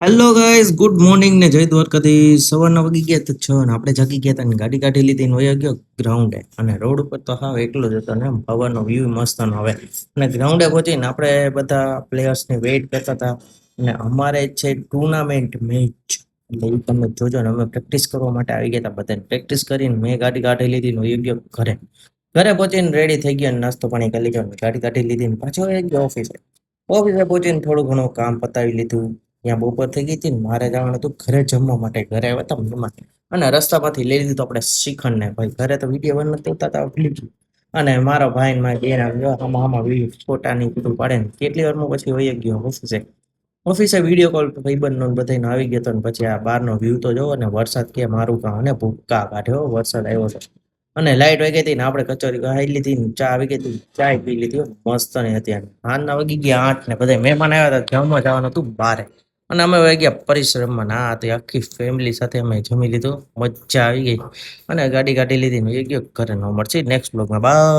Hello guys, good morning ને જય દ્વારકાધીશ. સવારના વાગી ગયા તો 6 ને આપણે જાગી ગયા હતા ને ગાડી કાઢી લીધી ને વયો ગયો ગ્રાઉન્ડે. અને રોડ ઉપર તો હાવ એકલો જ હતો ને એમ હવાનો વ્યૂ મસ્ત નો આવે. અને ગ્રાઉન્ડે પહોંચીને આપણે બધા પ્લેયર્સની વેઇટ કરતા હતા. અને અમારે છે ટુર્નામેન્ટ મેચ, એટલે ઈ તમે જોજો ને. અમે પ્રેક્ટિસ કરવા માટે આવી ગયા હતા બધાને. પ્રેક્ટિસ કરીને મેં ગાડી કાઢી લીધી ને વયો ગયો ઘરે. ઘરે પહોંચીને રેડી થઈ ગયા ને નાસ્તો પાણી કરી લીધો ને ગાડી કાઢી લીધી ને પાછો આવી ગયો ઓફિસે. ઓફિસે પહોંચીને થોડું ઘણું કામ પતાવી લીધું. ત્યાં બપોર થઈ ગઈ હતી ને મારે જવાનું હતું ઘરે જમવા માટે. ઘરે આવ્યા હતા મહેમાન અને રસ્તામાંથી લઈ લીધું આપણે શ્રીખંડ ને. ભાઈ ઘરે તો વિડીયો બન નથી ઉતારતા, ભૂલી ગયું. અને મારો ભાઈ ને મારા બેન આમાં આમાં ફોટાની બધું પાડે ને કેટલી વારમાં પછી વહી ગયો ઓફિસે. ઓફિસે વિડીયો કોલ ભાઈબંધનો ને બધાનો આવી ગયો હતો ને પછી આ બહારનો વ્યૂ તો જોવો ને. વરસાદ કે મારું કામ અને ભૂક્કા કાઢ્યો, વરસાદ આવ્યો છે. અને લાઈટ વહી ગઈ હતી ને આપણે કચોરી ખાઈ લીધી ને ચા આવી ગઈ હતી, ચા પી લીધી હો, મસ્ત ની હતી. હાલના વાગી ગયા 8 ને બધા મહેમાન આવ્યા હતા, જમવા જવાનું હતું બારે. અને અમે વહી ગયા પરિશ્રમમાં. ના હતી આખી ફેમિલી સાથે અમે જમી લીધું, મજા આવી ગઈ. અને ગાડી કાઢી લીધી ને એ ગયો ઘરે. ન મળશે નેક્સ્ટ બ્લોગમાં. બાય.